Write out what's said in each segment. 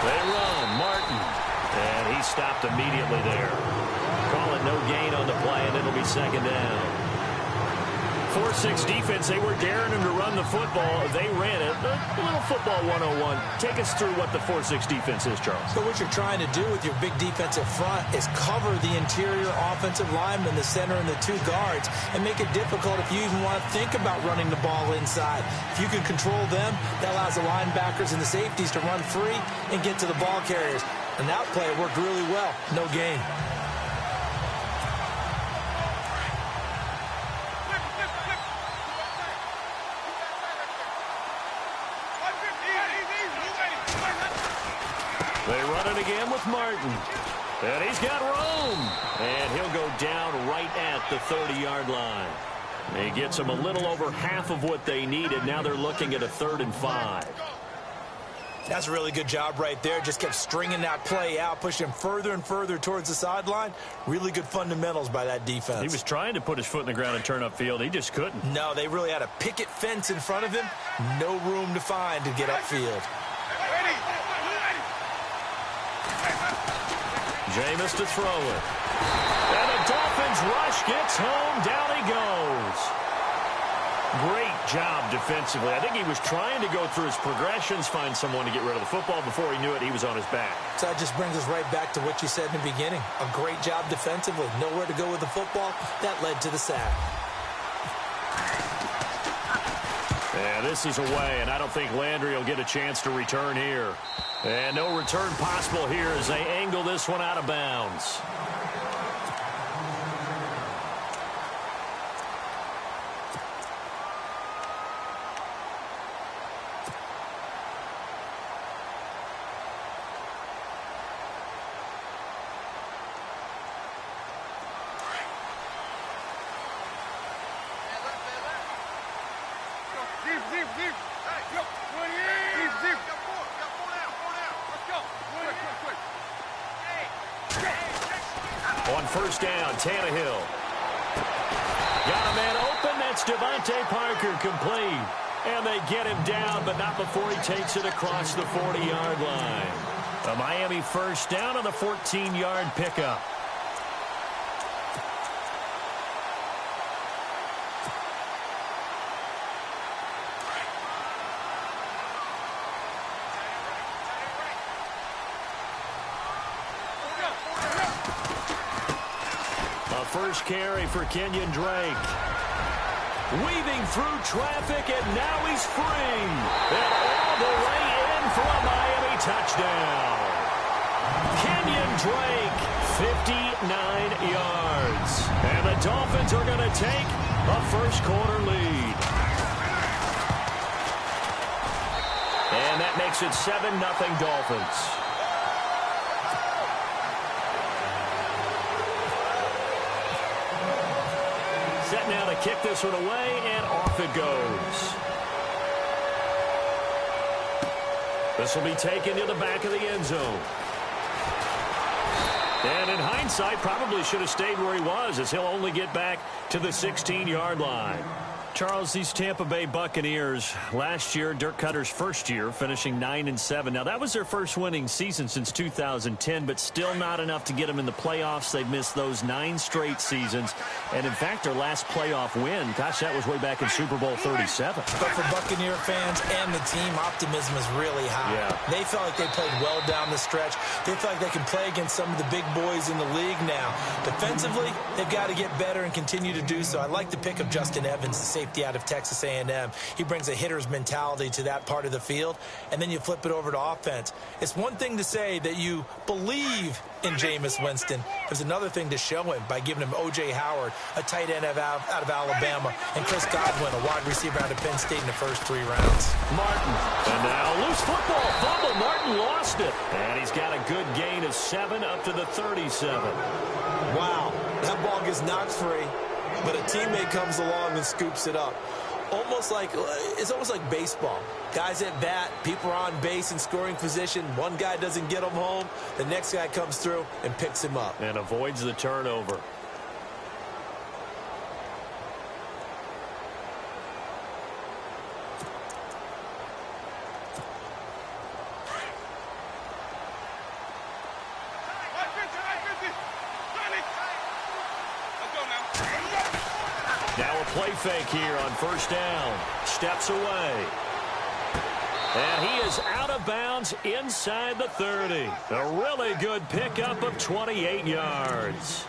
They run. Martin. And he stopped immediately there. Call it no gain on the play, and it'll be second down. 4-6 defense, they were daring him to run the football. They ran it. A little football 101. Take us through what the 4-6 defense is, Charles. So what you're trying to do with your big defensive front is cover the interior offensive lineman, the center, and the two guards, and make it difficult if you even want to think about running the ball inside. If you can control them, that allows the linebackers and the safeties to run free and get to the ball carriers. And that play worked really well. No gain. They run it again with Martin. And he's got room. And he'll go down right at the 30-yard line. He gets them a little over half of what they needed. Now they're looking at a 3rd and 5. That's a really good job right there. Just kept stringing that play out, pushing him further and further towards the sideline. Really good fundamentals by that defense. He was trying to put his foot in the ground and turn upfield. He just couldn't. No, they really had a picket fence in front of him. No room to find to get upfield. Jameis to throw it. And the Dolphins rush gets home. Down he goes. Great job defensively. I think he was trying to go through his progressions, find someone to get rid of the football. Before he knew it, he was on his back. So that just brings us right back to what you said in the beginning. A great job defensively. Nowhere to go with the football. That led to the sack. Yeah, this is away, and I don't think Landry will get a chance to return here. And no return possible here as they angle this one out of bounds. On first down, Tannehill. Got a man open. That's Devontae Parker, complete. And they get him down, but not before he takes it across the 40-yard line. A Miami first down on the 14-yard pickup. First carry for Kenyon Drake. Weaving through traffic, and now he's free. And all the way in for a Miami touchdown. Kenyon Drake, 59 yards. And the Dolphins are going to take a first-quarter lead. And that makes it 7-0 Dolphins. Set now to kick this one away, and off it goes. This will be taken to the back of the end zone. And in hindsight, probably should have stayed where he was, as he'll only get back to the 16-yard line. Charles, these Tampa Bay Buccaneers, last year, Dirk Cutter's first year, finishing 9-7. Now, that was their first winning season since 2010, but still not enough to get them in the playoffs. They've missed those 9 straight seasons. And, in fact, their last playoff win, gosh, that was way back in Super Bowl 37. But for Buccaneer fans and the team, optimism is really high. Yeah. They felt like they played well down the stretch. They feel like they can play against some of the big boys in the league now. Defensively, they've got to get better and continue to do so. I like the pick of Justin Evans, the safety out of Texas A&M. He brings a hitter's mentality to that part of the field, and then you flip it over to offense. It's one thing to say that you believe in Jameis Winston. There's another thing to show him by giving him O.J. Howard, a tight end out of Alabama, and Chris Godwin, a wide receiver out of Penn State in the first 3 rounds. Martin, and now loose football fumble. Martin lost it, and he's got a good gain of 7 up to the 37. Wow, that ball gets knocked free, but a teammate comes along and scoops it up. It's almost like baseball. Guys at bat, people are on base in scoring position. One guy doesn't get him home. The next guy comes through and picks him up. And avoids the turnover. Now a play fake here on first down. Steps away. And he is out of bounds inside the 30. A really good pickup of 28 yards.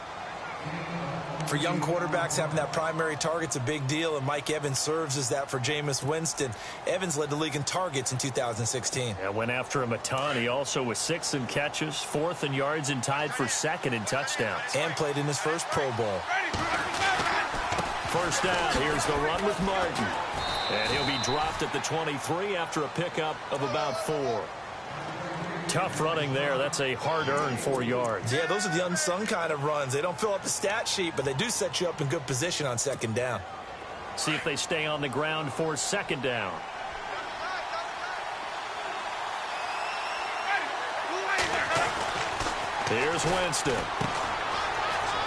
For young quarterbacks, having that primary target's a big deal, and Mike Evans serves as that for Jameis Winston. Evans led the league in targets in 2016. Yeah, went after him a ton. He also was 6th in catches, 4th in yards, and tied for 2nd in touchdowns. And played in his first Pro Bowl. First down, here's the run with Martin. And he'll be dropped at the 23 after a pickup of about 4. Tough running there. That's a hard-earned 4 yards. Yeah, those are the unsung kind of runs. They don't fill up the stat sheet, but they do set you up in good position on second down. See if they stay on the ground for second down. Here's Winston.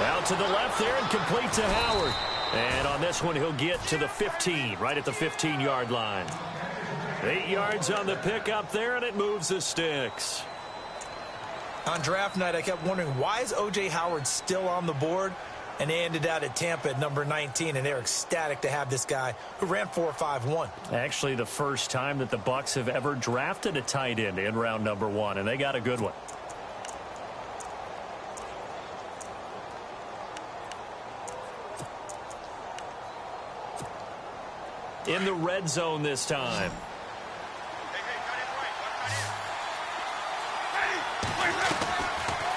Out to the left there and complete to Howard. And on this one, he'll get to the 15, right at the 15-yard line. 8 yards on the pickup there, and it moves the sticks. On draft night, I kept wondering, why is O.J. Howard still on the board? And they ended out at Tampa at number 19, and they're ecstatic to have this guy who ran 4.51. Actually, the first time that the Bucs have ever drafted a tight end in round number 1, and they got a good one. In the red zone this time.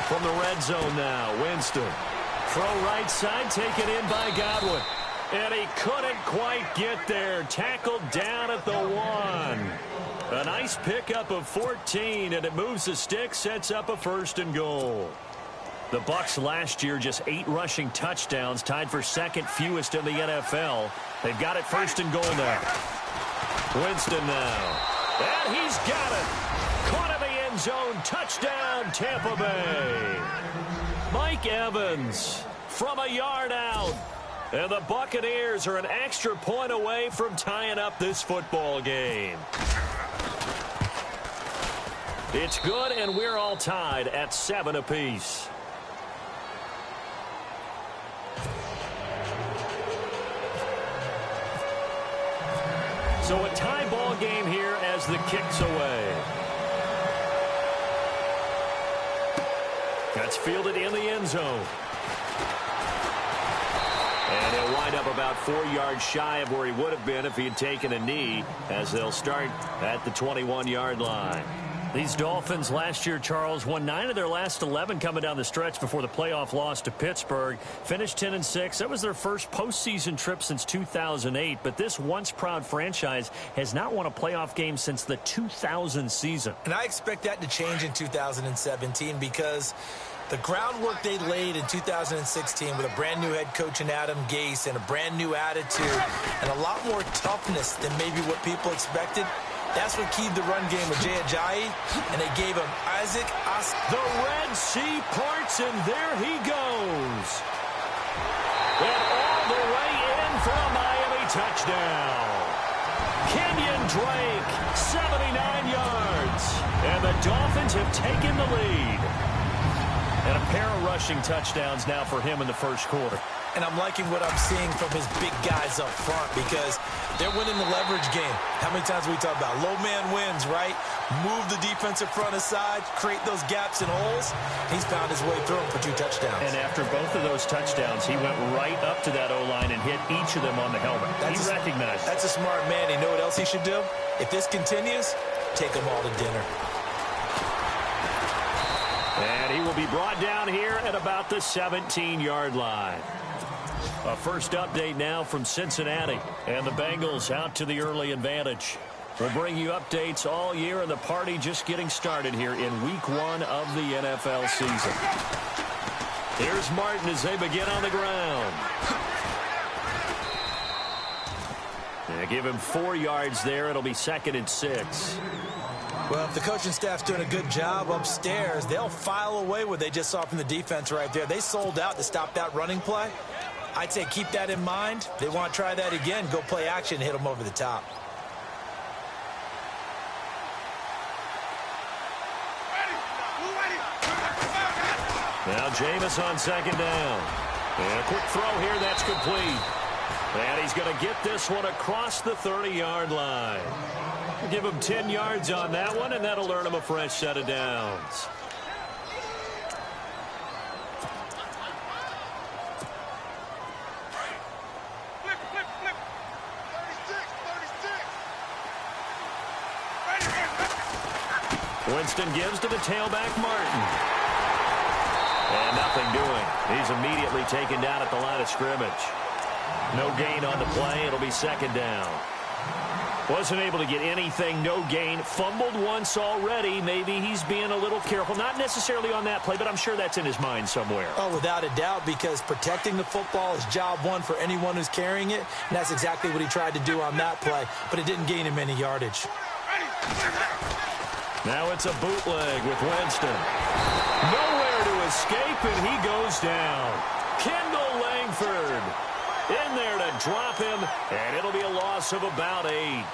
From the red zone now, Winston. Throw right side, taken in by Godwin. And he couldn't quite get there. Tackled down at the 1. A nice pickup of 14, and it moves the stick, sets up a 1st and goal. The Bucs last year just 8 rushing touchdowns, tied for 2nd fewest in the NFL. They've got it 1st and goal now. Winston now. And he's got it. Caught in the end zone. Touchdown, Tampa Bay. Mike Evans from a yard out. And the Buccaneers are an extra point away from tying up this football game. It's good, and we're all tied at 7 apiece. So a tie ball game here as the kick's away. That's fielded in the end zone. And he'll wind up about 4 yards shy of where he would have been if he had taken a knee, as they'll start at the 21-yard line. These Dolphins last year, Charles, won 9 of their last 11 coming down the stretch before the playoff loss to Pittsburgh. Finished 10-6. That was their first postseason trip since 2008. But this once-proud franchise has not won a playoff game since the 2000 season. And I expect that to change in 2017 because the groundwork they laid in 2016 with a brand-new head coach in Adam Gase and a brand-new attitude and a lot more toughness than maybe what people expected, that's what keyed the run game with Jay Ajayi, and they gave him Isaac Os. The Red Sea parts, and there he goes. And all the way in for a Miami touchdown. Kenyon Drake, 79 yards. And the Dolphins have taken the lead. And a pair of rushing touchdowns now for him in the first quarter. And I'm liking what I'm seeing from his big guys up front because they're winning the leverage game. How many times we talk about low man wins, right? Move the defensive front aside, create those gaps and holes. He's found his way through them for 2 touchdowns. And after both of those touchdowns, he went right up to that O-line and hit each of them on the helmet. He recognized it. That's a smart man. You know what else he should do? If this continues, take them all to dinner. And he will be brought down here at about the 17-yard line. A first update now from Cincinnati. And the Bengals out to the early advantage. We'll bring you updates all year, and the party just getting started here in Week 1 of the NFL season. Here's Martin as they begin on the ground. And give him 4 yards there. It'll be 2nd and 6. Well, if the coaching staff's doing a good job upstairs, they'll file away what they just saw from the defense right there. They sold out to stop that running play. I'd say keep that in mind. They want to try that again. Go play action, hit them over the top. Now Jameis on 2nd down. And a quick throw here, that's complete. And he's going to get this one across the 30-yard line. Give him 10 yards on that one, and that'll earn him a fresh set of downs. Winston gives to the tailback, Martin. And nothing doing. He's immediately taken down at the line of scrimmage. No gain on the play. It'll be second down. Wasn't able to get anything, no gain. Fumbled once already. Maybe he's being a little careful. Not necessarily on that play, but I'm sure that's in his mind somewhere. Oh, without a doubt, because protecting the football is job one for anyone who's carrying it. And that's exactly what he tried to do on that play, but it didn't gain him any yardage. Now it's a bootleg with Winston. Nowhere to escape, and he goes down. Kendall Langford in there to drop him, and it'll be a loss of about 8.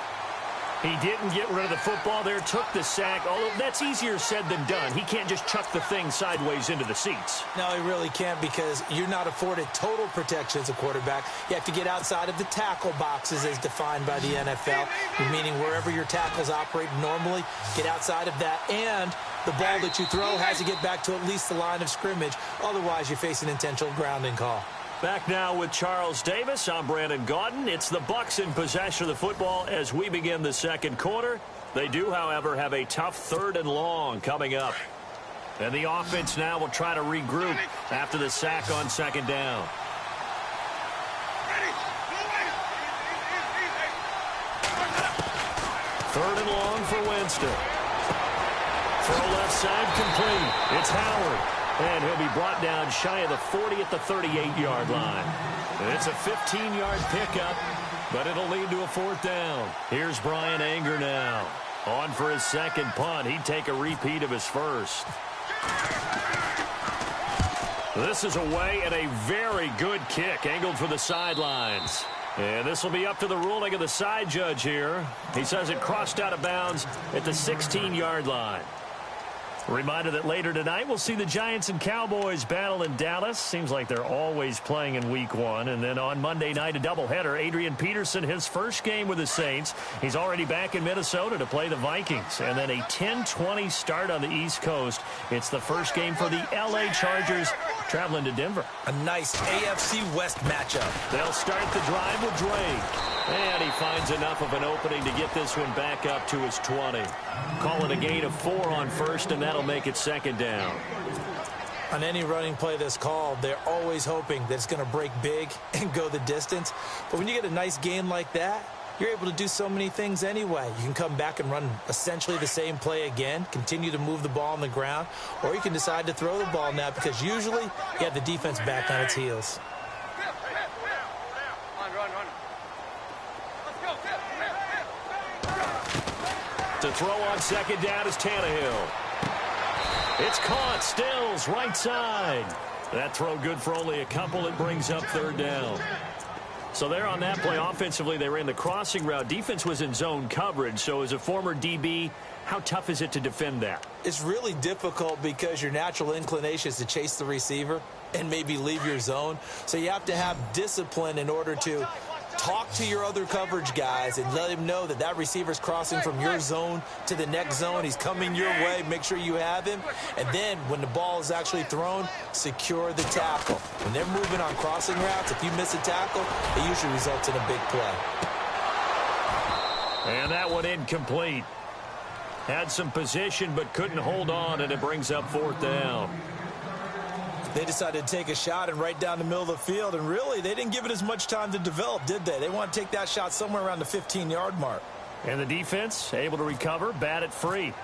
He didn't get rid of the football there, took the sack, although that's easier said than done. He can't just chuck the thing sideways into the seats. No, he really can't, because you're not afforded total protection as a quarterback. You have to get outside of the tackle boxes as defined by the NFL, meaning wherever your tackles operate normally, get outside of that, and the ball that you throw has to get back to at least the line of scrimmage. Otherwise, you face an intentional grounding call. Back now with Charles Davis. I'm Brandon Gaudin. It's the Bucs in possession of the football as we begin the second quarter. They do, however, have a tough 3rd and long coming up. And the offense now will try to regroup after the sack on second down. Third and long for Winston. Throw left side complete. It's Howard. And he'll be brought down shy of the 40 at the 38-yard line. And it's a 15-yard pickup, but it'll lead to a 4th down. Here's Brian Anger now. On for his second punt. He'd take a repeat of his first. This is away and a very good kick angled for the sidelines. And this will be up to the ruling of the side judge here. He says it crossed out of bounds at the 16-yard line. A reminder that later tonight we'll see the Giants and Cowboys battle in Dallas. Seems like they're always playing in week 1. And then on Monday night, a doubleheader. Adrian Peterson, his first game with the Saints. He's already back in Minnesota to play the Vikings. And then a 10-20 start on the East Coast. It's the first game for the L.A. Chargers traveling to Denver. A nice AFC West matchup. They'll start the drive with Drake. And he finds enough of an opening to get this one back up to his 20. Call it a gain of 4 on first, and that'll make it second down. On any running play that's called, they're always hoping that it's going to break big and go the distance. But when you get a nice gain like that, you're able to do so many things anyway. You can come back and run essentially the same play again, continue to move the ball on the ground, or you can decide to throw the ball now, because usually you have the defense back on its heels. To throw on second down is Tannehill. It's caught. Stills, right side. That throw good for only a couple. It brings up 3rd down. So there on that play, offensively, they ran the crossing route. Defense was in zone coverage. So as a former DB, how tough is it to defend that? It's really difficult, because your natural inclination is to chase the receiver and maybe leave your zone. So you have to have discipline in order to talk to your other coverage guys and let him know that that receiver's crossing from your zone to the next zone. He's coming your way. Make sure you have him. And then when the ball is actually thrown, secure the tackle. When they're moving on crossing routes, if you miss a tackle, it usually results in a big play. And that one incomplete. Had some position but couldn't hold on, and it brings up 4th down. They decided to take a shot and right down the middle of the field, and really, they didn't give it as much time to develop, did they? They want to take that shot somewhere around the 15-yard mark. And the defense able to recover, bat it free.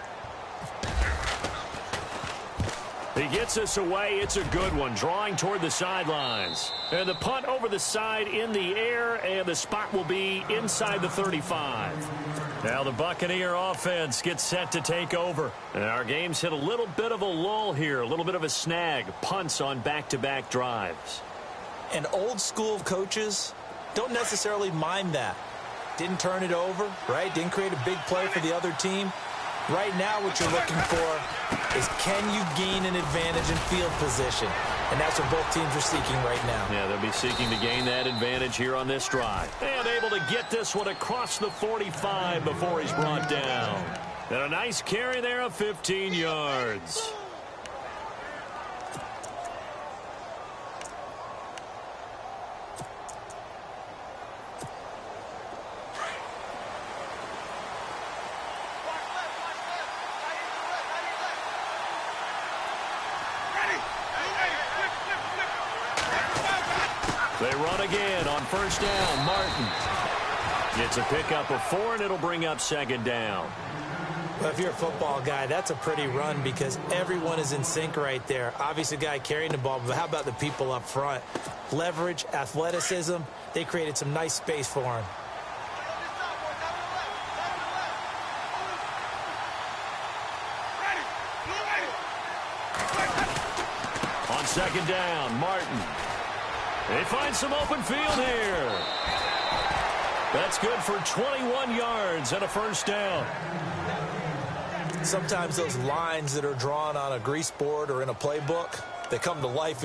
He gets us away. It's a good one, drawing toward the sidelines. And the punt over the side in the air, and the spot will be inside the 35. Now the Buccaneer offense gets set to take over. And our game's hit a little bit of a lull here, a little bit of a snag. Punts on back-to-back drives. And old school coaches don't necessarily mind that. Didn't turn it over, right? Didn't create a big play for the other team. Right now, what you're looking for is, can you gain an advantage in field position? And that's what both teams are seeking right now. Yeah, they'll be seeking to gain that advantage here on this drive. And able to get this one across the 45 before he's brought down. And a nice carry there of 15 yards. They run again on first down. Martin gets a pickup of 4, and it'll bring up second down. Well, if you're a football guy, that's a pretty run because everyone is in sync right there. Obviously, the guy carrying the ball, but how about the people up front? Leverage, athleticism, they created some nice space for him. On second down, Martin. They find some open field here. That's good for 21 yards and a first down. Sometimes those lines that are drawn on a grease board or in a playbook, they come to life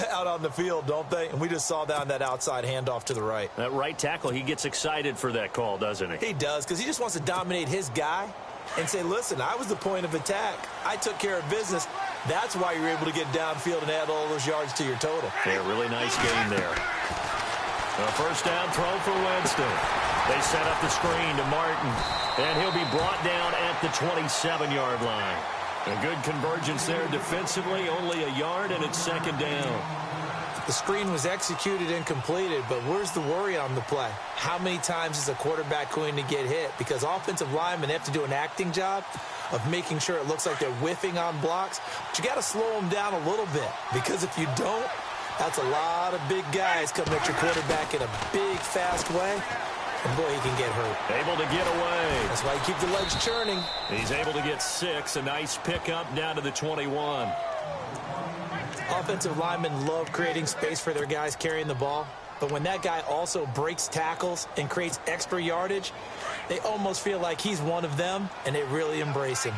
out on the field, don't they? And we just saw that on that outside handoff to the right. That right tackle, he gets excited for that call, doesn't he? He does, because he just wants to dominate his guy and say, listen, I was the point of attack. I took care of business. That's why you're able to get downfield and add all those yards to your total. Yeah, really nice game there. A first down throw for Winston. They set up the screen to Martin, and he'll be brought down at the 27-yard line. A good convergence there defensively, only a yard, and it's second down. The screen was executed and completed, but where's the worry on the play? How many times is a quarterback going to get hit? Because offensive linemen have to do an acting job of making sure it looks like they're whiffing on blocks. But you got to slow them down a little bit, because if you don't, that's a lot of big guys coming at your quarterback in a big, fast way. And, boy, he can get hurt. Able to get away. That's why you keep the legs churning. He's able to get 6. A nice pickup down to the 21. Offensive linemen love creating space for their guys carrying the ball. But when that guy also breaks tackles and creates extra yardage, they almost feel like he's one of them, and they really embrace him.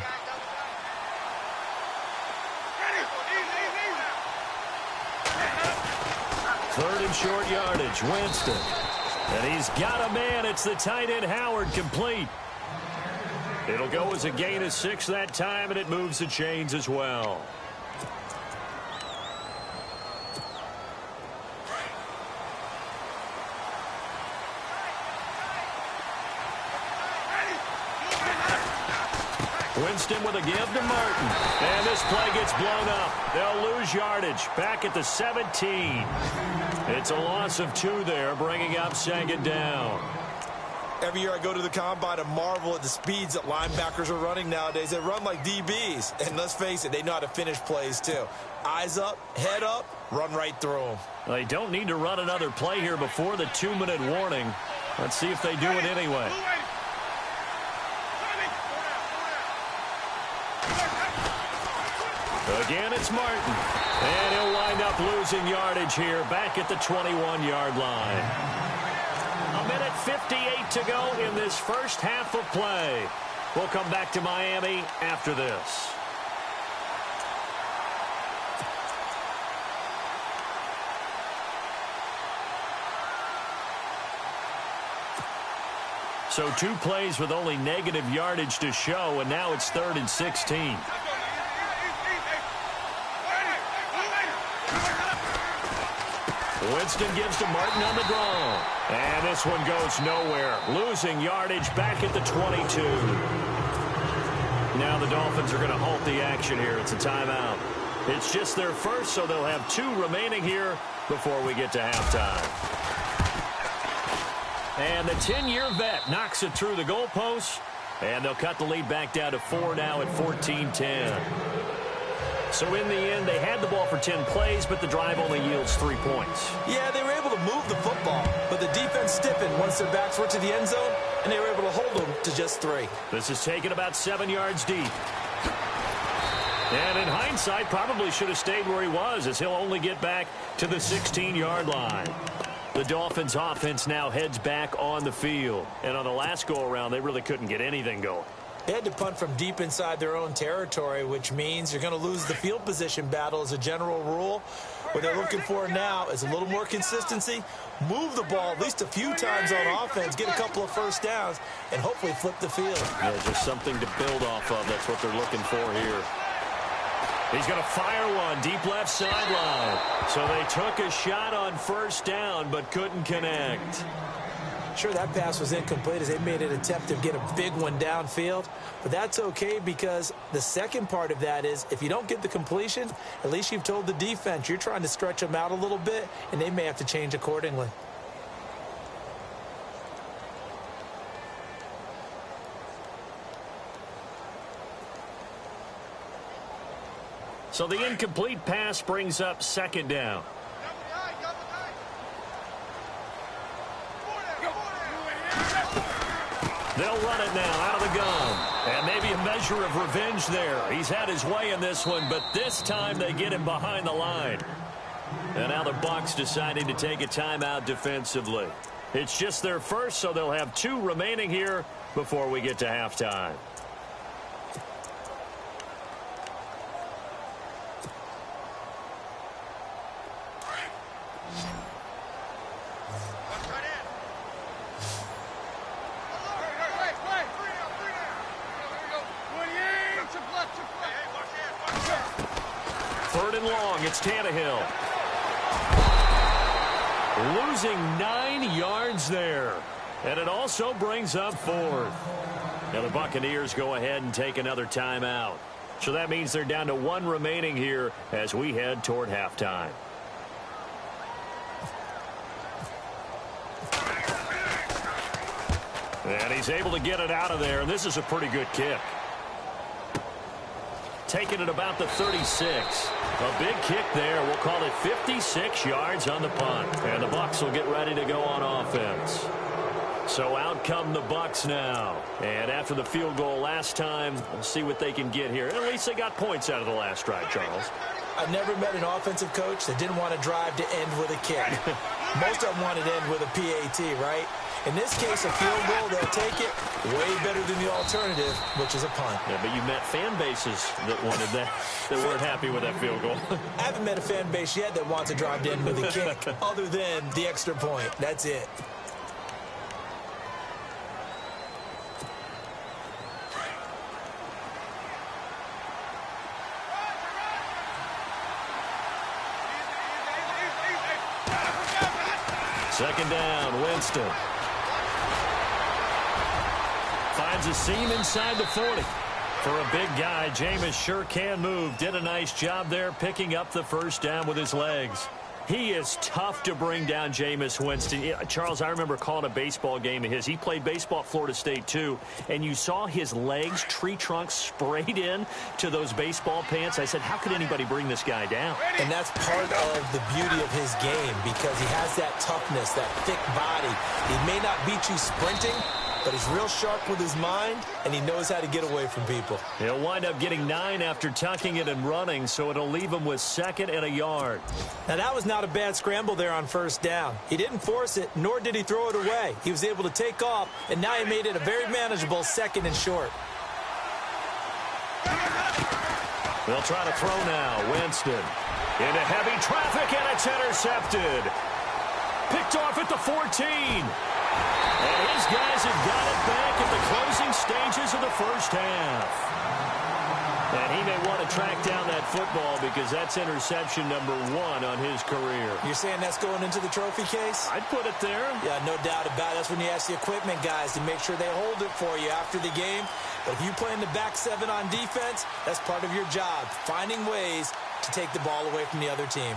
Third and short yardage, Winston. And he's got a man. It's the tight end, Howard, complete. It'll go as a gain of 6 that time, and it moves the chains as well. Winston with a give to Martin. And this play gets blown up. They'll lose yardage. Back at the 17. It's a loss of 2 there, bringing up second down. Every year I go to the combine and marvel at the speeds that linebackers are running nowadays. They run like DBs. And let's face it, they know how to finish plays too. Eyes up, head up, run right through them. They don't need to run another play here before the 2-minute warning. Let's see if they do it anyway. Again, it's Martin. And he'll wind up losing yardage here back at the 21-yard line. 1:58 to go in this first half of play. We'll come back to Miami after this. So 2 plays with only negative yardage to show, and now it's 3rd and 16. Winston gives to Martin on the draw. And this one goes nowhere. Losing yardage back at the 22. Now the Dolphins are going to halt the action here. It's a timeout. It's just their first, so they'll have 2 remaining here before we get to halftime. And the 10-year vet knocks it through the goalposts. And they'll cut the lead back down to 4 now at 14-10. So in the end, they had the ball for 10 plays, but the drive only yields 3 points. Yeah, they were able to move the football, but the defense stiffened once their backs were to the end zone, and they were able to hold them to just 3. This is taken about 7 yards deep. And in hindsight, probably should have stayed where he was, as he'll only get back to the 16-yard line. The Dolphins' offense now heads back on the field. And on the last go-around, they really couldn't get anything going. They had to punt from deep inside their own territory, which means you're going to lose the field position battle as a general rule. What they're looking for now is a little more consistency, move the ball at least a few times on offense, get a couple of first downs, and hopefully flip the field. Yeah, just something to build off of. That's what they're looking for here. He's going to fire one deep left sideline. So they took a shot on first down but couldn't connect. Sure, that pass was incomplete as they made an attempt to get a big one downfield. But that's okay because the second part of that is if you don't get the completion, at least you've told the defense you're trying to stretch them out a little bit, and they may have to change accordingly. So the incomplete pass brings up second down. They'll run it now out of the gun. And maybe a measure of revenge there. He's had his way in this one, but this time they get him behind the line. And now the Bucs deciding to take a timeout defensively. It's just their first, so they'll have 2 remaining here before we get to halftime. Third and long, it's Tannehill. Losing 9 yards there. And it also brings up 4th. Now the Buccaneers go ahead and take another timeout. So that means they're down to 1 remaining here as we head toward halftime. And he's able to get it out of there, and this is a pretty good kick. Taking it about the 36. A big kick there. We'll call it 56 yards on the punt. And the Bucs will get ready to go on offense. So out come the Bucs now. And after the field goal last time, we'll see what they can get here. At least they got points out of the last drive, Charles. I've never met an offensive coach that didn't want to drive to end with a kick. Most of them wanted to end with a PAT, right? In this case, a field goal, they'll take it way better than the alternative, which is a punt. Yeah, but you met fan bases that wanted that weren't happy with that field goal. I haven't met a fan base yet that wants to drive to end with a kick other than the extra point. That's it. Second down, Winston. Finds a seam inside the 40. For a big guy, Jameis sure can move. Did a nice job there picking up the first down with his legs. He is tough to bring down, Jameis Winston. Charles, I remember calling a baseball game of his. He played baseball at Florida State, too. And you saw his legs, tree trunks sprayed in to those baseball pants. I said, how could anybody bring this guy down? And that's part of the beauty of his game because he has that toughness, that thick body. He may not beat you sprinting, but he's real sharp with his mind, and he knows how to get away from people. He'll wind up getting 9 after tucking it and running, so it'll leave him with 2nd and a yard. Now, that was not a bad scramble there on first down. He didn't force it, nor did he throw it away. He was able to take off, and now he made it a very manageable 2nd and short. They'll try to throw now. Winston into heavy traffic, and it's intercepted. Picked off at the 14. And his guys have got it back at the closing stages of the first half. And he may want to track down that football because that's interception number 1 on his career. You're saying that's going into the trophy case? I'd put it there. Yeah, no doubt about it. That's when you ask the equipment guys to make sure they hold it for you after the game. But if you play in the back 7 on defense, that's part of your job, finding ways to take the ball away from the other team.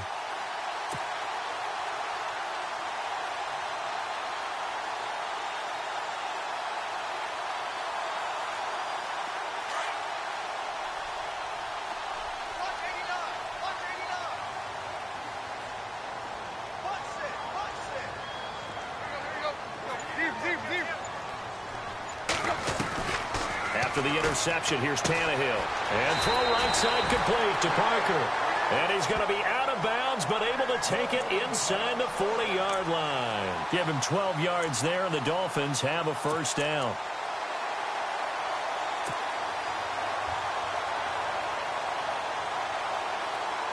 After the interception, here's Tannehill. And throw right side complete to Parker. And he's going to be out of bounds, but able to take it inside the 40-yard line. Give him 12 yards there, and the Dolphins have a first down.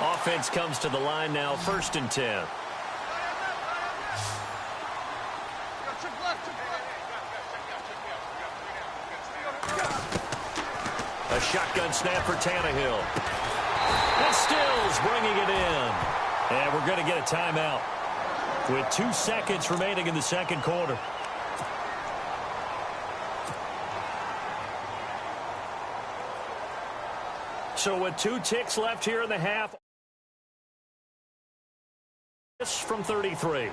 Offense comes to the line now, 1st and 10. A shotgun snap for Tannehill. And Stills bringing it in. And we're going to get a timeout with 2 seconds remaining in the second quarter. So with 2 ticks left here in the half. From 33.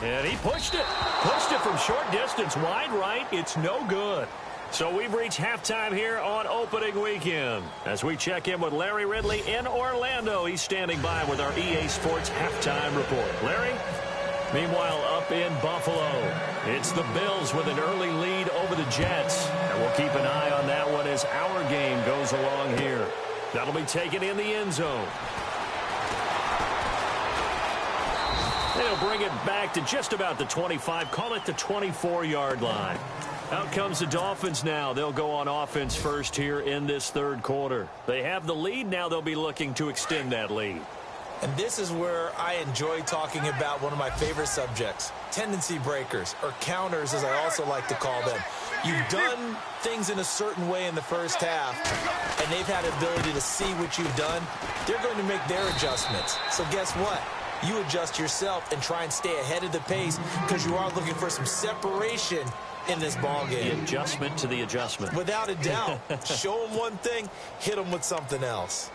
And he pushed it. Pushed it from short distance, wide right. It's no good. So we've reached halftime here on opening weekend. As we check in with Larry Ridley in Orlando. He's standing by with our EA Sports halftime report. Larry? Meanwhile, up in Buffalo, it's the Bills with an early lead over the Jets. And we'll keep an eye on that one as our game goes along here. That'll be taken in the end zone. They'll bring it back to just about the 25, call it the 24-yard line. Out comes the Dolphins now. They'll go on offense first here in this third quarter. They have the lead. Now they'll be looking to extend that lead. And this is where I enjoy talking about one of my favorite subjects, tendency breakers, or counters as I also like to call them. You've done things in a certain way in the first half, and they've had the ability to see what you've done. They're going to make their adjustments. So guess what? You adjust yourself and try and stay ahead of the pace because you are looking for some separation in this ball game. The adjustment to the adjustment. Without a doubt. Show them one thing, hit them with something else.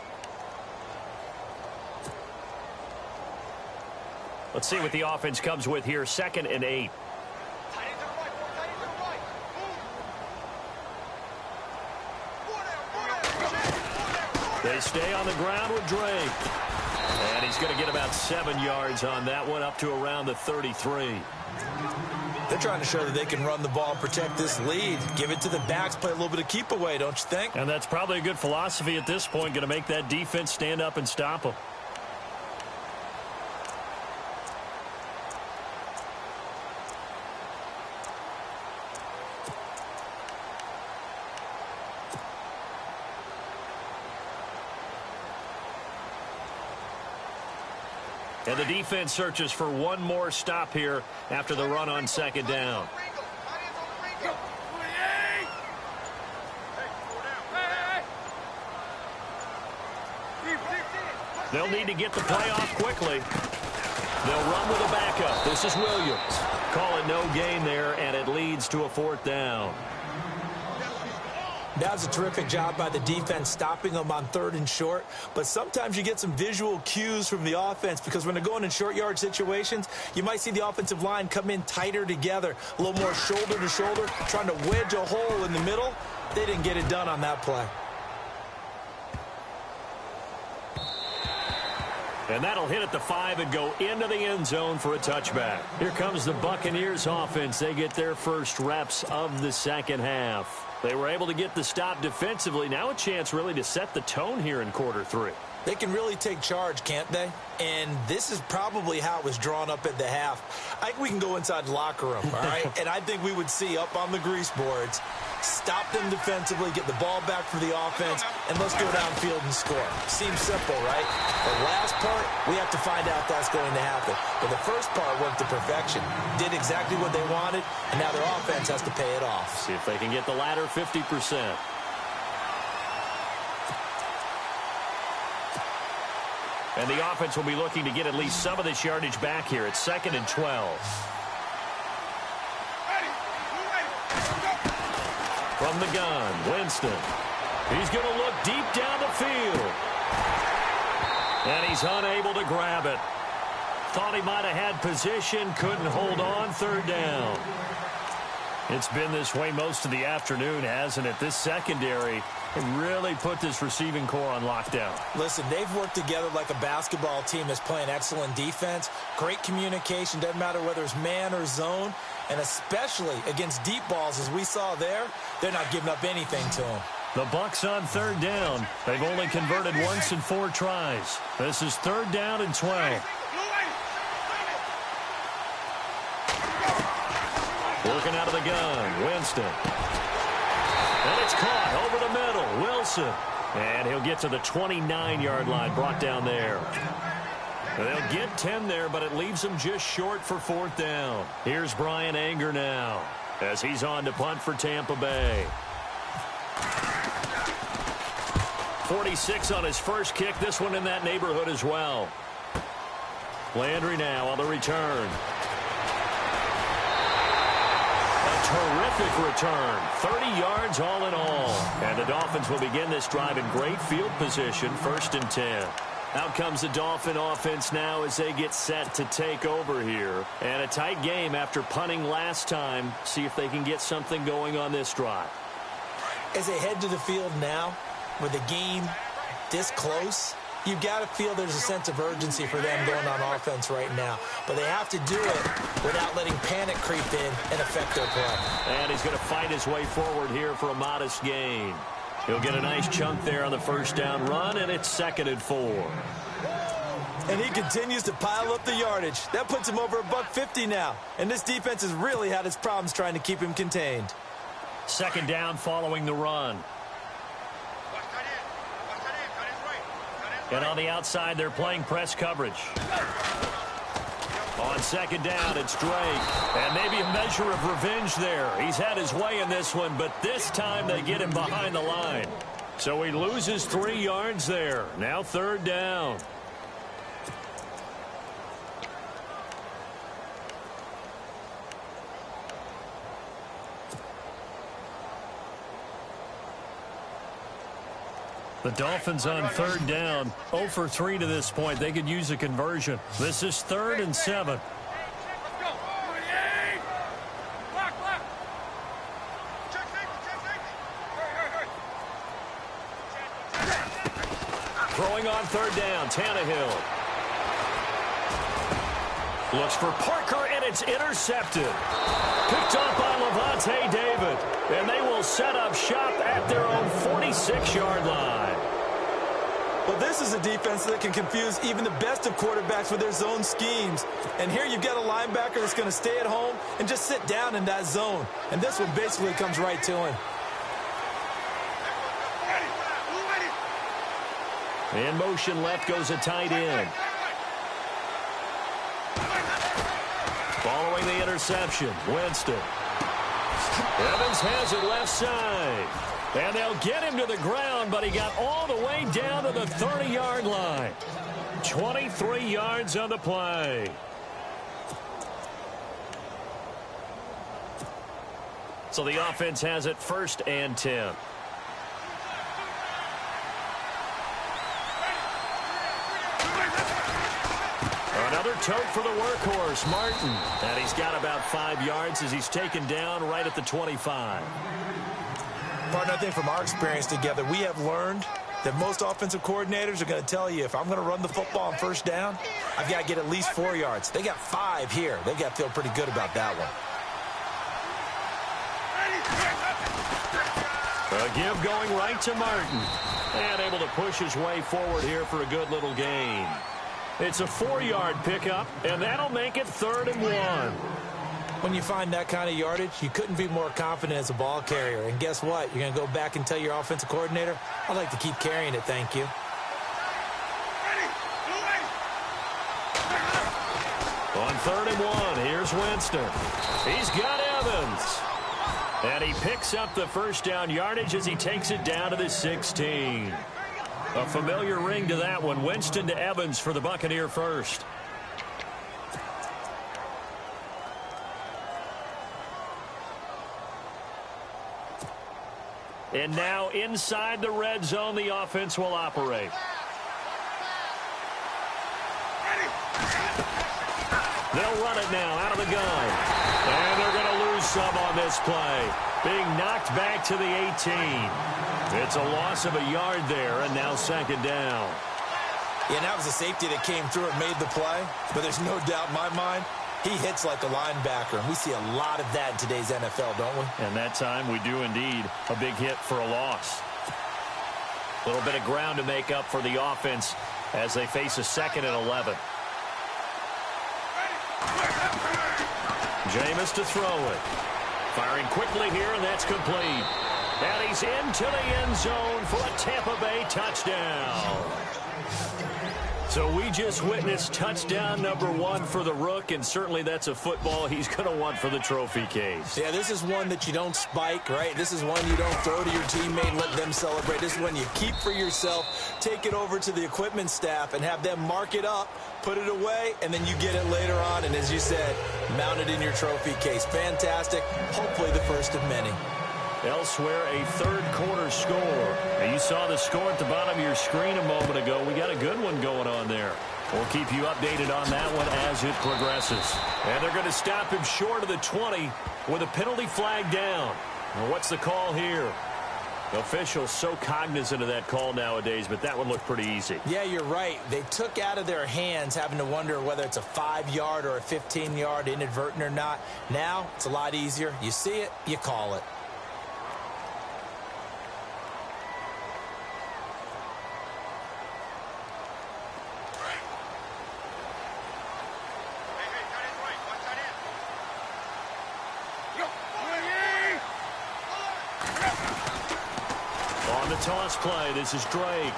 Let's see what the offense comes with here. 2nd and 8. They stay on the ground with Drake. And he's going to get about 7 yards on that one, up to around the 33. They're trying to show that they can run the ball and protect this lead. Give it to the backs, play a little bit of keep away, don't you think? And that's probably a good philosophy at this point, going to make that defense stand up and stop them. And the defense searches for one more stop here after the run on 2nd down. They'll need to get the play off quickly. They'll run with a backup. This is Williams. Call it no gain there, and it leads to a 4th down. That was a terrific job by the defense stopping them on 3rd and short. But sometimes you get some visual cues from the offense because when they're going in short yard situations, you might see the offensive line come in tighter together, a little more shoulder to shoulder, trying to wedge a hole in the middle. They didn't get it done on that play. And that'll hit at the 5 and go into the end zone for a touchback. Here comes the Buccaneers offense. They get their first reps of the second half. They were able to get the stop defensively. Now a chance really to set the tone here in quarter 3. They can really take charge, can't they? And this is probably how it was drawn up at the half. I think we can go inside the locker room, all right? And I think we would see up on the grease boards, stop them defensively, get the ball back for the offense, and let's go downfield and score. Seems simple, right? The last part, we have to find out that's going to happen. But the first part worked to perfection. Did exactly what they wanted, and now their offense has to pay it off. See if they can get the latter 50%. And the offense will be looking to get at least some of this yardage back here. It's 2nd and 12. From the gun, Winston. He's going to look deep down the field. And he's unable to grab it. Thought he might have had position, couldn't hold on, 3rd down. It's been this way most of the afternoon, hasn't it? This secondary really put this receiving core on lockdown. Listen, they've worked together like a basketball team that's playing excellent defense. Great communication, doesn't matter whether it's man or zone. And especially against deep balls, as we saw there, they're not giving up anything to them. The Bucs on 3rd down. They've only converted once in 4 tries. This is 3rd down and 12. Working out of the gun, Winston. And it's caught over the middle. Wilson. And he'll get to the 29-yard line, brought down there. They'll get 10 there, but it leaves them just short for 4th down. Here's Brian Anger now as he's on to punt for Tampa Bay. 46 on his first kick. This one in that neighborhood as well. Landry now on the return. A terrific return. 30 yards all in all. And the Dolphins will begin this drive in great field position. 1st and 10. Out comes the Dolphin offense now as they get set to take over here. And a tight game after punting last time. See if they can get something going on this drive. As they head to the field now, with the game this close, you've got to feel there's a sense of urgency for them going on offense right now. But they have to do it without letting panic creep in and affect their play. And he's going to fight his way forward here for a modest gain. He'll get a nice chunk there on the 1st down run, and it's 2nd and 4. And he continues to pile up the yardage. That puts him over $150 now. And this defense has really had its problems trying to keep him contained. 2nd down following the run. And on the outside, they're playing press coverage. On 2nd down, it's Drake. And maybe a measure of revenge there. He's had his way in this one, but this time they get him behind the line. So he loses 3 yards there. Now 3rd down. The Dolphins on 3rd down, 0 for 3 to this point. They could use a conversion. This is 3rd and 7. Throwing on 3rd down, Tannehill. Looks for Parker, and it's intercepted. Picked up by Levante David. And they will set up shop at their own 46-yard line. Well, this is a defense that can confuse even the best of quarterbacks with their zone schemes. And here you've got a linebacker that's going to stay at home and just sit down in that zone. And this one basically comes right to him. In motion left goes a tight end. Following the interception, Winston. Evans has it left side. And they'll get him to the ground, but he got all the way down to the 30-yard line. 23 yards on the play. So the offense has it 1st and 10. Another tote for the workhorse, Martin. And he's got about 5 yards as he's taken down right at the 25. Partner, I think from our experience together, we have learned that most offensive coordinators are going to tell you, if I'm going to run the football on 1st down, I've got to get at least 4 yards. They got 5 here. They've got to feel pretty good about that one. A give going right to Martin. And able to push his way forward here for a good little gain. It's a 4-yard pickup, and that'll make it 3rd and 1. When you find that kind of yardage, you couldn't be more confident as a ball carrier. And guess what? You're going to go back and tell your offensive coordinator, I'd like to keep carrying it, thank you. On 3rd and 1, here's Winston. He's got Evans. And he picks up the 1st down yardage as he takes it down to the 16. A familiar ring to that one. Winston to Evans for the Buccaneer first. And now inside the red zone, the offense will operate. They'll run it now out of the gun. And they're going to lose some on this play. Being knocked back to the 18. It's a loss of a yard there, and now 2nd down. Yeah, and that was a safety that came through and made the play. But there's no doubt in my mind, he hits like a linebacker, and we see a lot of that in today's NFL, don't we? And that time we do indeed. A big hit for a loss. A little bit of ground to make up for the offense as they face a 2nd and 11. Jameis to throw it. Firing quickly here, and that's complete. And he's into the end zone for a Tampa Bay touchdown. So we just witnessed touchdown number 1 for the Rook, and certainly that's a football he's going to want for the trophy case. Yeah, this is one that you don't spike, right? This is one you don't throw to your teammate and let them celebrate. This is one you keep for yourself, take it over to the equipment staff, and have them mark it up, put it away, and then you get it later on, and as you said, mount it in your trophy case. Fantastic. Hopefully the first of many. Elsewhere, a third-quarter score. Now, you saw the score at the bottom of your screen a moment ago. We got a good one going on there. We'll keep you updated on that one as it progresses. And they're going to stop him short of the 20 with a penalty flag down. Well, what's the call here? The officials so cognizant of that call nowadays, but that one looked pretty easy. Yeah, you're right. They took out of their hands having to wonder whether it's a 5-yard or a 15-yard inadvertent or not. Now, it's a lot easier. You see it, you call it. On the toss play, this is Drake.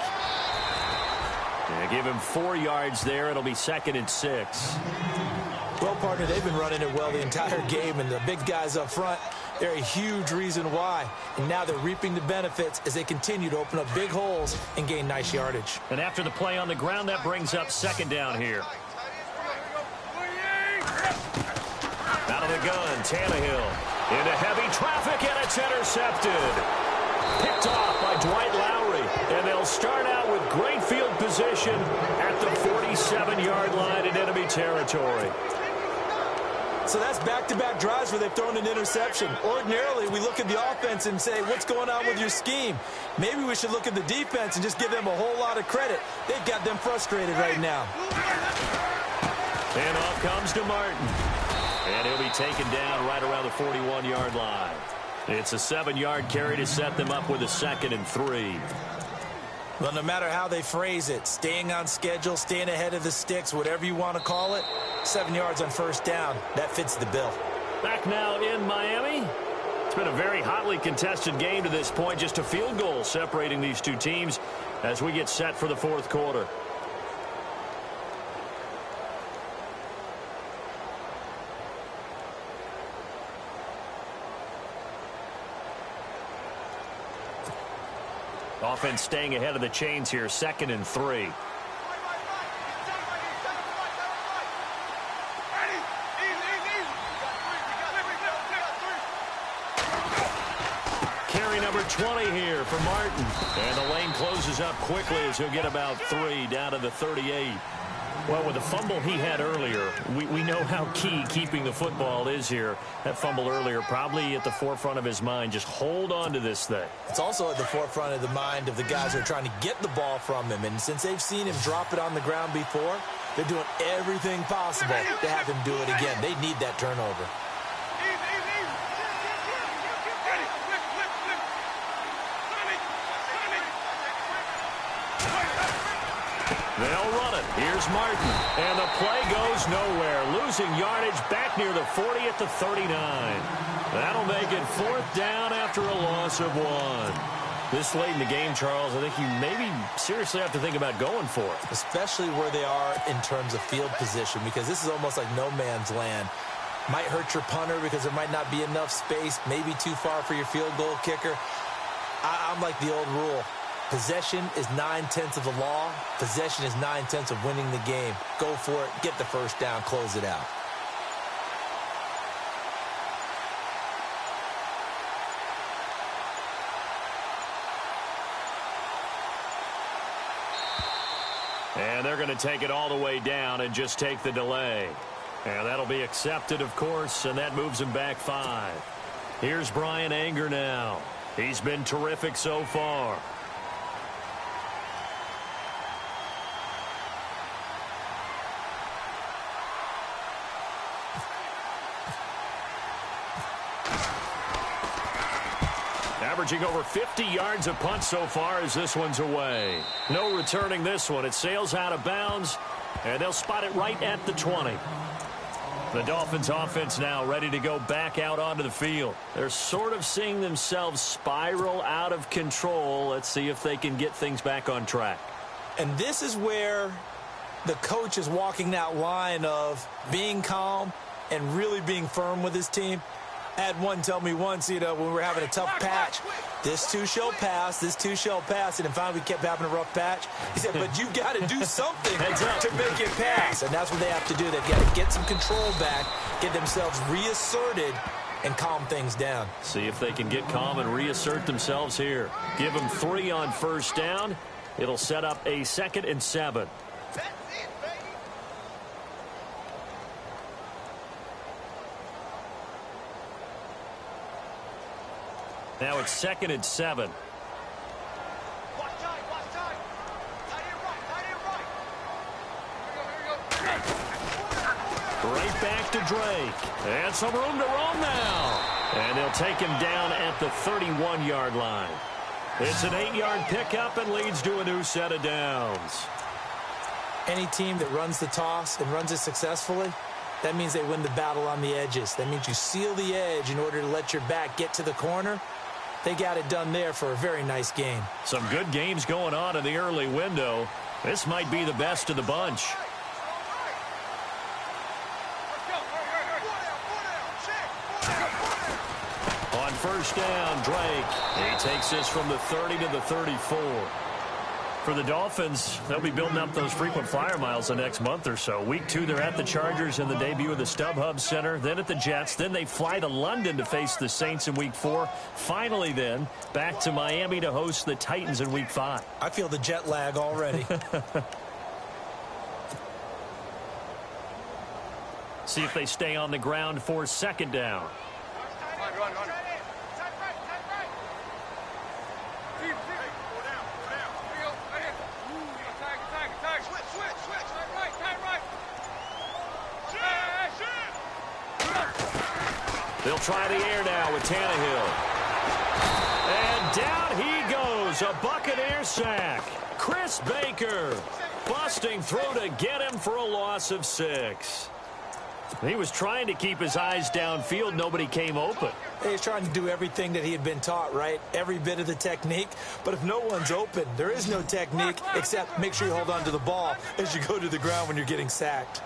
They give him 4 yards there. It'll be 2nd and 6. Well, partner, they've been running it well the entire game, and the big guys up front, they're a huge reason why. And now they're reaping the benefits as they continue to open up big holes and gain nice yardage. And after the play on the ground, that brings up 2nd down here. Out of the gun, Tannehill into heavy traffic, and it's intercepted. Picked off by Dwight Lowry, and they'll start out with great field position at the 47-yard line in enemy territory. So that's back-to-back drives where they've thrown an interception. Ordinarily, we look at the offense and say, what's going on with your scheme? Maybe we should look at the defense and just give them a whole lot of credit. They've got them frustrated right now. And off comes to Martin. And he'll be taken down right around the 41-yard line. It's a 7-yard carry to set them up with a 2nd and 3. Well, no matter how they phrase it, staying on schedule, staying ahead of the sticks, whatever you want to call it, 7 yards on first down, that fits the bill. Back now in Miami. It's been a very hotly contested game to this point. Just a field goal separating these two teams as we get set for the 4th quarter. Offense staying ahead of the chains here, 2nd and 3. Carry number 20 here for Martin. And the lane closes up quickly as he'll get about 3 down to the 38. Well, with the fumble he had earlier, we know how key keeping the football is here. That fumble earlier probably at the forefront of his mind. Just hold on to this thing. It's also at the forefront of the mind of the guys who are trying to get the ball from him. And since they've seen him drop it on the ground before, they're doing everything possible to have him do it again. They need that turnover. They'll run it. Here's Martin. And the play goes nowhere. Losing yardage back near the 40 at the 39. That'll make it 4th down after a loss of 1. This late in the game, Charles, I think you maybe seriously have to think about going for it. Especially where they are in terms of field position, because this is almost like no man's land. Might hurt your punter because there might not be enough space, maybe too far for your field goal kicker. I'm like the old rule. Possession is 9/10 of the law. Possession is 9/10 of winning the game. Go for it. Get the first down. Close it out. And they're going to take it all the way down and just take the delay. And that'll be accepted, of course, and that moves him back 5. Here's Brian Anger now. He's been terrific so far. Averaging over 50 yards a punt so far as this one's away. No returning this one. It sails out of bounds, and they'll spot it right at the 20. The Dolphins offense now ready to go back out onto the field. They're sort of seeing themselves spiral out of control. Let's see if they can get things back on track. And this is where the coach is walking that line of being calm and really being firm with his team. I had one tell me once, when we were having a tough patch, this too shall pass, this too shall pass, and then finally we kept having a rough patch. He said, but you've got to do something to make it pass. And that's what they have to do. They've got to get some control back, get themselves reasserted, and calm things down. See if they can get calm and reassert themselves here. Give them 3 on first down. It'll set up a 2nd and 7. Now it's 2nd and 7. Right back to Drake. And some room to roam now. And they'll take him down at the 31-yard line. It's an 8-yard pickup and leads to a new set of downs. Any team that runs the toss and runs it successfully, that means they win the battle on the edges. That means you seal the edge in order to let your back get to the corner. They got it done there for a very nice game. Some good games going on in the early window. This might be the best of the bunch. On first down, Drake. He takes this from the 30 to the 34. For the Dolphins, they'll be building up those frequent flyer miles the next month or so. Week 2, they're at the Chargers in the debut of the StubHub Center, then at the Jets. Then they fly to London to face the Saints in Week 4. Finally, then, back to Miami to host the Titans in Week 5. I feel the jet lag already. See if they stay on the ground for 2nd down. Run. They'll try the air now with Tannehill. And down he goes. A Buccaneer sack. Chris Baker busting through to get him for a loss of 6. He was trying to keep his eyes downfield. Nobody came open. He's trying to do everything that he had been taught, right? Every bit of the technique. But if no one's open, there is no technique except make sure you hold on to the ball as you go to the ground when you're getting sacked.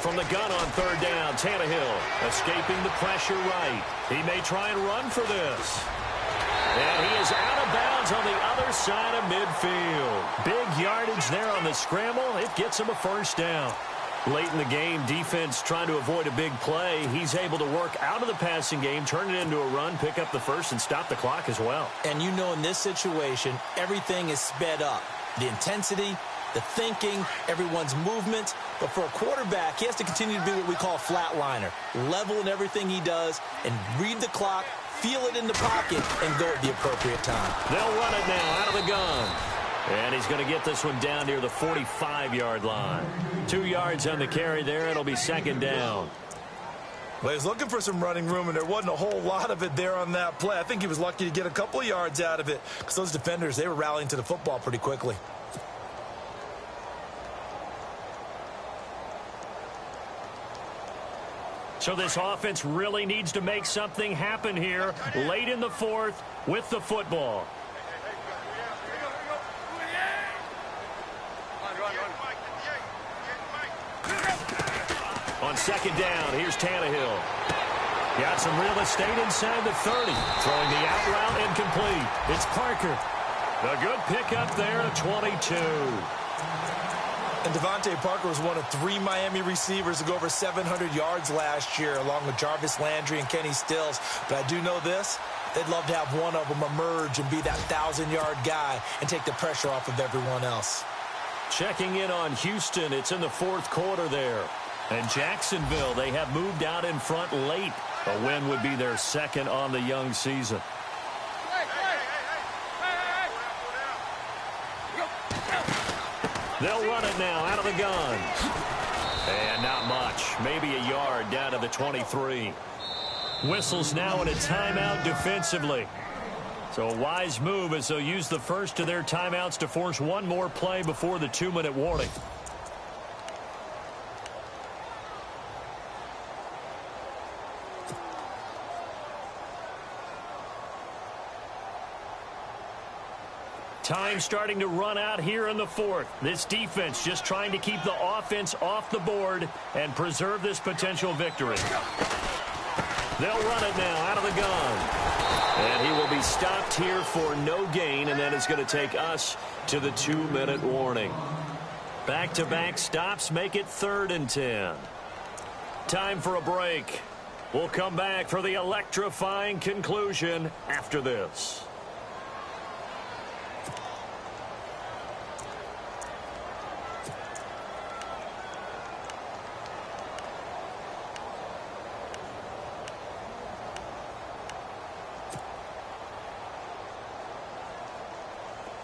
From the gun on 3rd down, Tannehill escaping the pressure right. He may try and run for this. And he is out of bounds on the other side of midfield. Big yardage there on the scramble. It gets him a 1st down. Late in the game, defense trying to avoid a big play. He's able to work out of the passing game, turn it into a run, pick up the 1st, and stop the clock as well. And you know in this situation, everything is sped up. The intensity, the thinking, everyone's movement. But for a quarterback, he has to continue to be what we call a flatliner. Level in everything he does and read the clock, feel it in the pocket, and go at the appropriate time. They'll run it now out of the gun. And he's going to get this one down near the 45-yard line. 2 yards on the carry there. It'll be 2nd down. Well, he was looking for some running room, and there wasn't a whole lot of it there on that play. I think he was lucky to get a couple of yards out of it because those defenders, they were rallying to the football pretty quickly. So this offense really needs to make something happen here late in the 4th with the football. On 2nd down, here's Tannehill. Got some real estate inside the 30. Throwing the out route incomplete. It's Parker. A good pickup there at 22. And Devontae Parker was one of 3 Miami receivers to go over 700 yards last year, along with Jarvis Landry and Kenny Stills. But I do know this. They'd love to have one of them emerge and be that 1,000-yard guy and take the pressure off of everyone else. Checking in on Houston. It's in the 4th quarter there. And Jacksonville, they have moved out in front late. A win would be their 2nd on the young season. They'll run it now out of the gun. And not much. Maybe a yard down to the 23. Whistles now in a timeout defensively. So a wise move as they'll use the first of their timeouts to force one more play before the 2-minute warning. Time starting to run out here in the fourth. This defense just trying to keep the offense off the board and preserve this potential victory. They'll run it now out of the gun. And he will be stopped here for no gain, and that is going to take us to the 2-minute warning. Back-to-back stops make it 3rd and 10. Time for a break. We'll come back for the electrifying conclusion after this.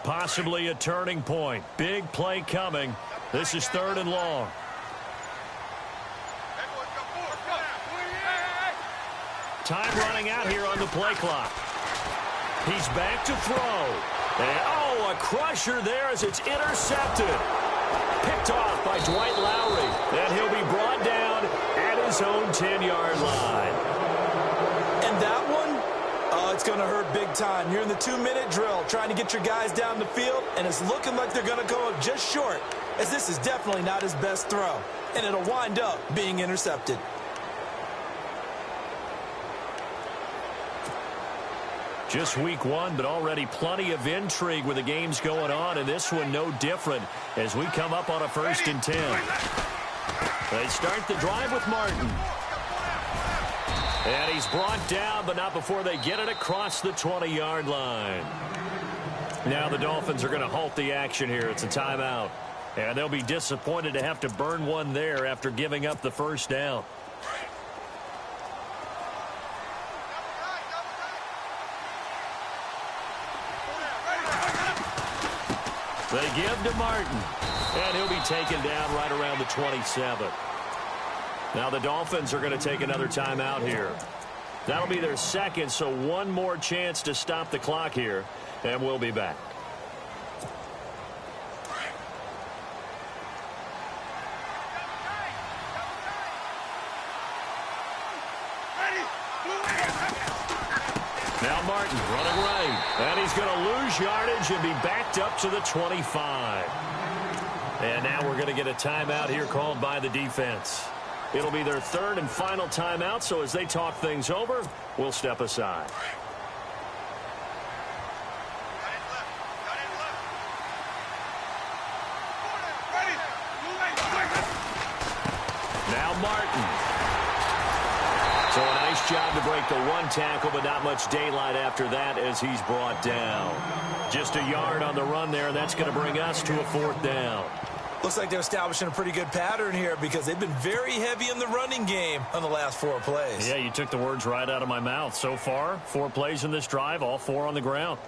Possibly a turning point. Big play coming. This is 3rd and long. Time running out here on the play clock. He's back to throw. And, oh, a crusher there as it's intercepted. Picked off by Dwight Lowry. And he'll be brought down at his own 10-yard line. And that one? Oh, it's going to hurt big time. You're in the 2-minute drill trying to get your guys down the field, and it's looking like they're going to go up just short, as this is definitely not his best throw, and it'll wind up being intercepted. Just week 1, but already plenty of intrigue with the games going on, and this one no different as we come up on a 1st and 10. They start the drive with Martin. And he's brought down, but not before they get it across the 20-yard line. Now the Dolphins are going to halt the action here. It's a timeout. And they'll be disappointed to have to burn one there after giving up the first down. They give to Martin. And he'll be taken down right around the 27. Now the Dolphins are going to take another timeout here. That'll be their second, so one more chance to stop the clock here, and we'll be back. Now Martin running right, and he's going to lose yardage and be backed up to the 25. And now we're going to get a timeout here called by the defense. It'll be their 3rd and final timeout, so as they talk things over, we'll step aside. Now Martin. So a nice job to break the one tackle, but not much daylight after that as he's brought down. Just a yard on the run there, and that's going to bring us to a 4th down. Looks like they're establishing a pretty good pattern here because they've been very heavy in the running game on the last 4 plays. Yeah, you took the words right out of my mouth. So far, 4 plays in this drive, all 4 on the ground.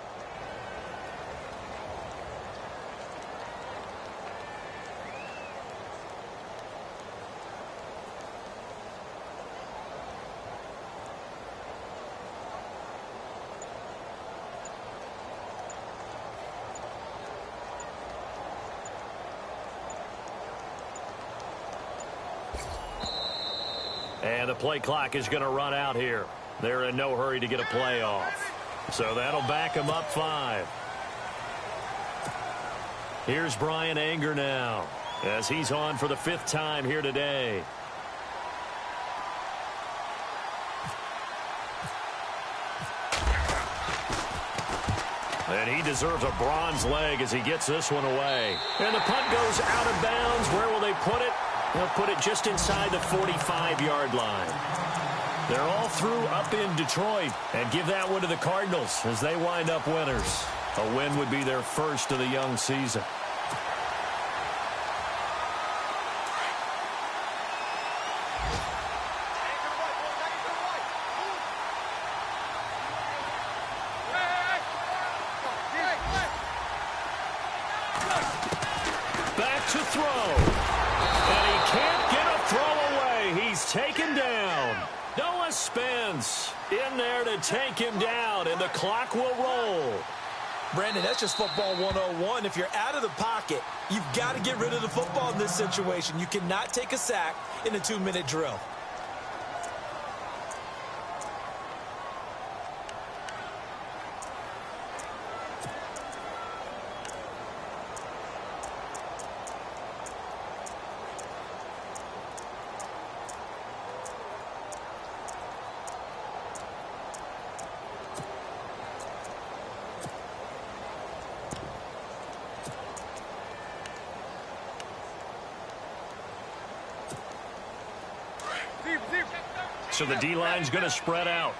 And the play clock is going to run out here. They're in no hurry to get a play off. So that'll back them up 5. Here's Brian Anger now as he's on for the 5th time here today. And he deserves a bronze leg as he gets this one away. And the punt goes out of bounds. Where will they put it? They'll put it just inside the 45-yard line. They're all through up in Detroit, and give that one to the Cardinals as they wind up winners. A win would be their first of the young season. Back to throw. And he can't get a throw away. He's taken down. Noah Spence in there to take him down, and the clock will roll. Brandon, that's just football 101. If you're out of the pocket, you've got to get rid of the football in this situation. You cannot take a sack in a 2-minute drill. So the D-line's going to spread out.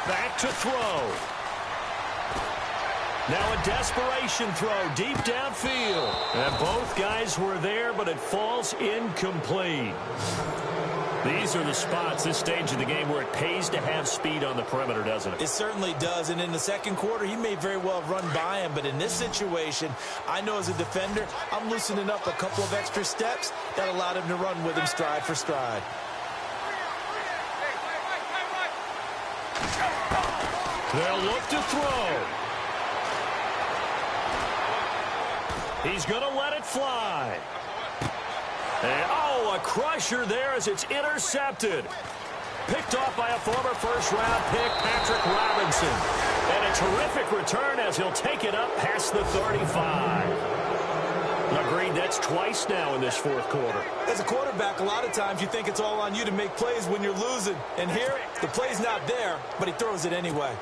Back to throw. Now a desperation throw deep downfield. And both guys were there, but it falls incomplete. These are the spots, this stage of the game, where it pays to have speed on the perimeter, doesn't it? It certainly does, and in the second quarter, he may very well have run by him, but in this situation, I know as a defender, I'm loosening up a couple of extra steps that allowed him to run with him stride for stride. They'll look to throw. He's going to let it fly. And, oh, a crusher there as it's intercepted. Picked off by a former first-round pick, Patrick Robinson. And a terrific return as he'll take it up past the 35. Agreed, that's twice now in this fourth quarter. As a quarterback, a lot of times you think it's all on you to make plays when you're losing. And here, the play's not there, but he throws it anyway.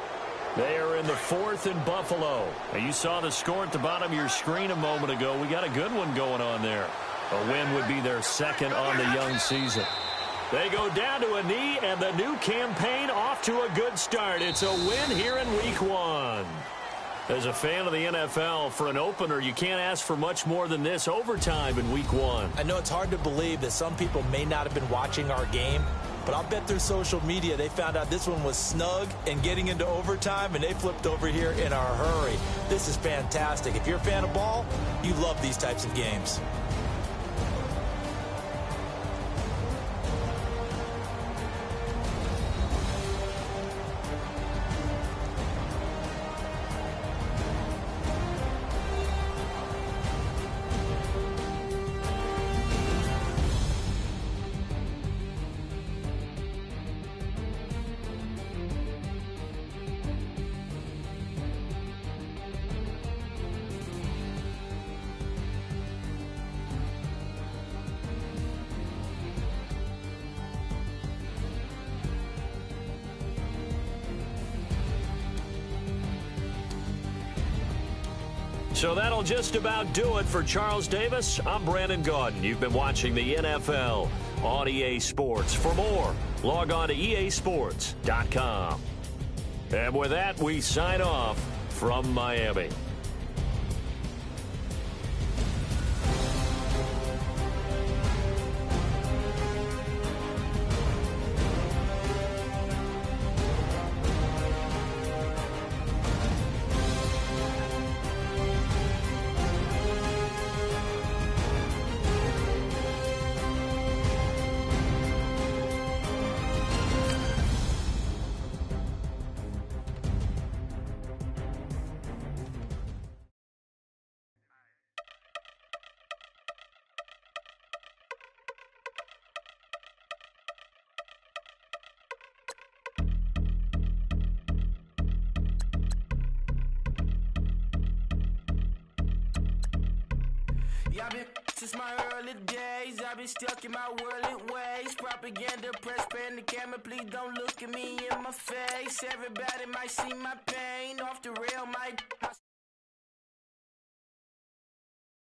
They are in the fourth in Buffalo. Now, you saw the score at the bottom of your screen a moment ago. We got a good one going on there. A win would be their second on the young season. They go down to a knee, and the new campaign off to a good start. It's a win here in Week 1. As a fan of the NFL, for an opener, you can't ask for much more than this overtime in Week 1. I know it's hard to believe that some people may not have been watching our game, but I'll bet through social media they found out this one was snug and getting into overtime, and they flipped over here in a hurry. This is fantastic. If you're a fan of ball, you love these types of games. So that'll just about do it for Charles Davis. I'm Brandon Gaudin. You've been watching the NFL on EA Sports. For more, log on to easports.com. And with that, we sign off from Miami. I've been since my early days. I've been stuck in my worldly ways. Propaganda, press, pan the camera. Please don't look at me in my face. Everybody might see my pain. Off the rail, might.